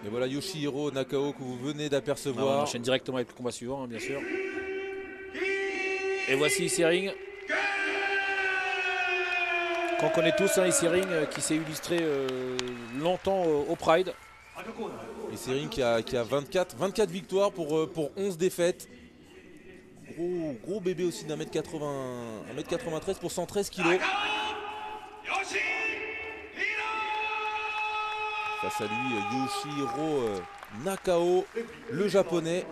Et voilà Yoshihiro Nakao que vous venez d'apercevoir. On enchaîne directement avec le combat suivant, hein, bien sûr. Et voici Issei Ring. Qu'on connaît tous, hein, Issei Ring qui s'est illustré longtemps au Pride. Issei Ring qui a 24 victoires pour 11 défaites. Gros bébé aussi d'1m93 pour 113 kg. Face à lui, Yoshihiro Nakao, le japonais,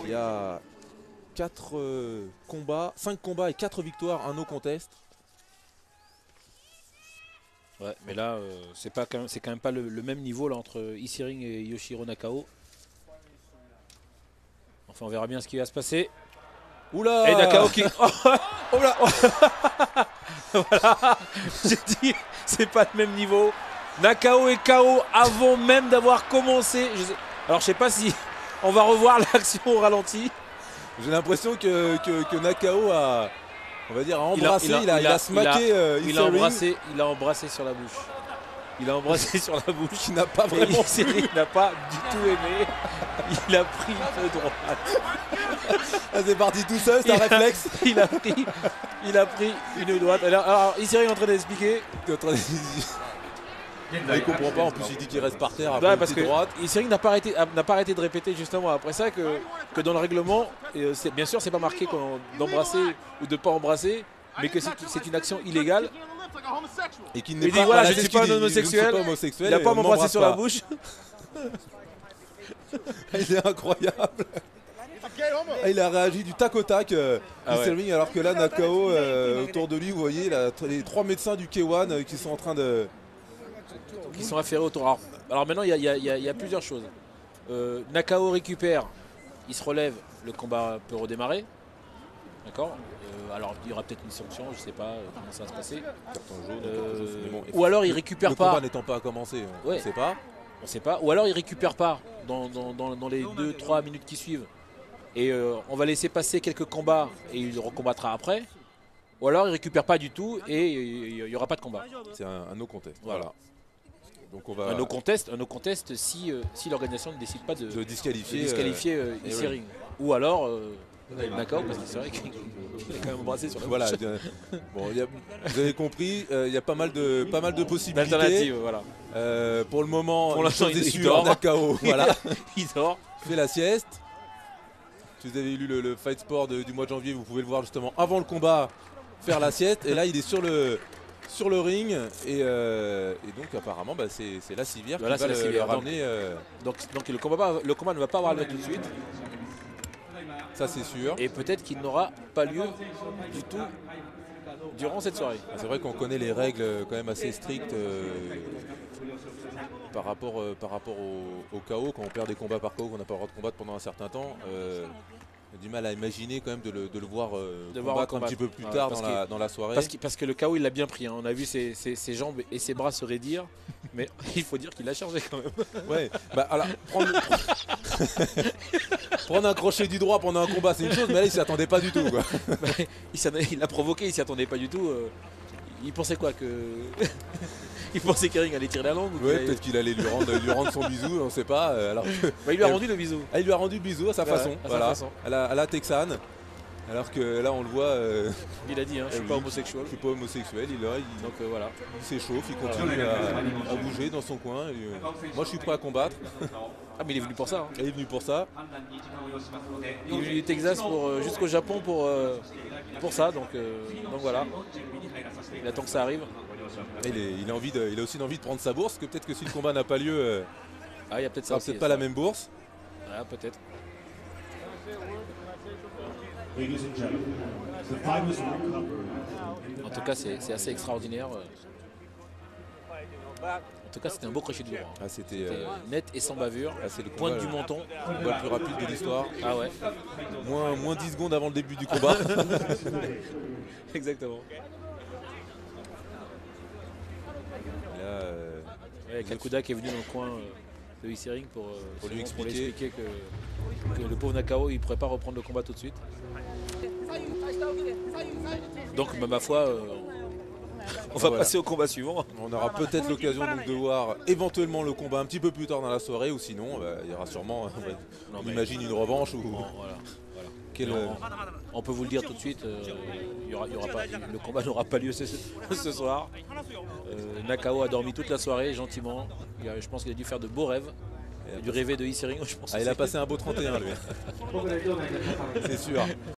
qui a 5 combats et 4 victoires, un no contest. Ouais, mais là, c'est quand même pas le même niveau là, entre Issei Ring et Yoshihiro Nakao. Enfin, on verra bien ce qui va se passer. Oula! Et Nakao qui... Oh là! Voilà, j'ai dit, c'est pas le même niveau. Nakao est KO avant même d'avoir commencé. Alors je sais pas si on va revoir l'action au ralenti. J'ai l'impression que Nakao a, on va dire, embrassé, il a smacké il a embrassé sur la bouche. Il a embrassé sur la bouche. Il n'a pas vraiment. Il n'a pas du tout aimé. Il a pris une droite. Ah, c'est parti tout seul, c'est un réflexe. Il a pris une droite. Alors Issei Ring est en train d'expliquer. Il comprend pas, en plus il dit qu'il reste par terre après parce que droite. Issei Ring n'a pas arrêté de répéter justement après ça que dans le règlement, bien sûr c'est pas marqué d'embrasser ou de pas embrasser, mais que c'est une action illégale. Et qu'il Il n'est dit pas, voilà, voilà, je ne suis pas un homosexuel, il n'a pas m'embrasser sur la bouche. Il est incroyable. Il a réagi du tac au tac, Issei Ring, alors que là Nakao, autour de lui, vous voyez les 3 médecins du K1 qui sont en train de... Qui sont affairés autour. Alors maintenant il y a plusieurs choses. Nakao récupère, il se relève, le combat peut redémarrer. D'accord. Alors il y aura peut-être une sanction, je ne sais pas comment ça va se passer. Ou alors il récupère pas. Le combat n'étant pas commencé, on ne sait pas. On ne sait pas. Ou alors il récupère pas dans les 2-3 minutes qui suivent. Et on va laisser passer quelques combats et il recombattra après. Ou alors il récupère pas du tout et il n'y aura pas de combat. C'est un no contest. Voilà. Donc on va... Un no contest si l'organisation ne décide pas de disqualifier Issei Ring. Ou alors Nakao, parce que c'est vrai qu'il est quand même embrassé sur la bouche. Voilà. Bon, vous avez compris, il y a pas mal de possibilités. D'alternatives, voilà. Pour le moment, pour l'instant, il sûr, dort. Nakao, voilà. Il dort. Fait la sieste. Si vous avez lu le Fight Sport du mois de janvier, vous pouvez le voir justement avant le combat faire la sieste. Et là, il est sur le ring et donc apparemment c'est la civière qui va le ramener. Donc le combat ne va pas avoir lieu tout de suite. Ça c'est sûr. Et peut-être qu'il n'aura pas lieu du tout durant cette soirée. C'est vrai qu'on connaît les règles quand même assez strictes par rapport au KO. Quand on perd des combats par KO, qu'on n'a pas le droit de combattre pendant un certain temps. On a du mal à imaginer quand même de le voir combattre un petit peu plus tard dans la soirée. Parce que le KO il l'a bien pris, hein. On a vu ses jambes et ses bras se raidir, mais il faut dire qu'il l'a chargé quand même. Ouais, bah alors prendre un crochet du droit pendant un combat c'est une chose, mais là il s'y attendait pas du tout quoi. Il l'a provoqué, il s'y attendait pas du tout. Il pensait quoi que... Il pensait qu'Ering allait tirer la langue. Ouais, peut-être qu'il allait lui rendre son bisou, on ne sait pas. Alors que... il lui a rendu le bisou. Il lui a rendu le bisou à sa façon. À la texane. Alors que là on le voit. Il a dit, hein, je suis pas homosexuel. Je suis pas homosexuel. Donc voilà. Il s'échauffe, il continue à bouger dans son coin. Moi je suis prêt à combattre. Ah mais il est venu pour ça. Hein. Il est venu pour ça. Il est venu du Texas jusqu'au Japon pour ça. Donc voilà. Il attend que ça arrive. Il a aussi envie de prendre sa bourse, que peut-être que si le combat n'a pas lieu, il y a peut-être ça. Peut-être pas la même bourse. Ah, peut-être. En tout cas, c'est assez extraordinaire. En tout cas, c'était un beau crochet du droit. Ah, c'était net et sans bavure. Ah, c'est le pointe du menton. Le combat le plus rapide de l'histoire. Ah ouais. Moins 10 secondes avant le début du combat. Exactement. Kalkuda qui est venu dans le coin de Issei Ring pour lui expliquer que le pauvre Nakao il ne pourrait pas reprendre le combat tout de suite. Donc ma foi, On va Voilà. passer au combat suivant. On aura peut-être l'occasion donc de voir éventuellement le combat un petit peu plus tard dans la soirée, ou sinon il y aura sûrement, Non, on mais- imagine une revanche ou Bon, voilà. quel, On peut vous le dire tout de suite, il y aura pas, le combat n'aura pas lieu ce soir. Nakao a dormi toute la soirée gentiment. Je pense qu'il a dû faire de beaux rêves. Il a dû rêver de Issei Ring, je pense. il a passé un beau 31 lui. C'est sûr.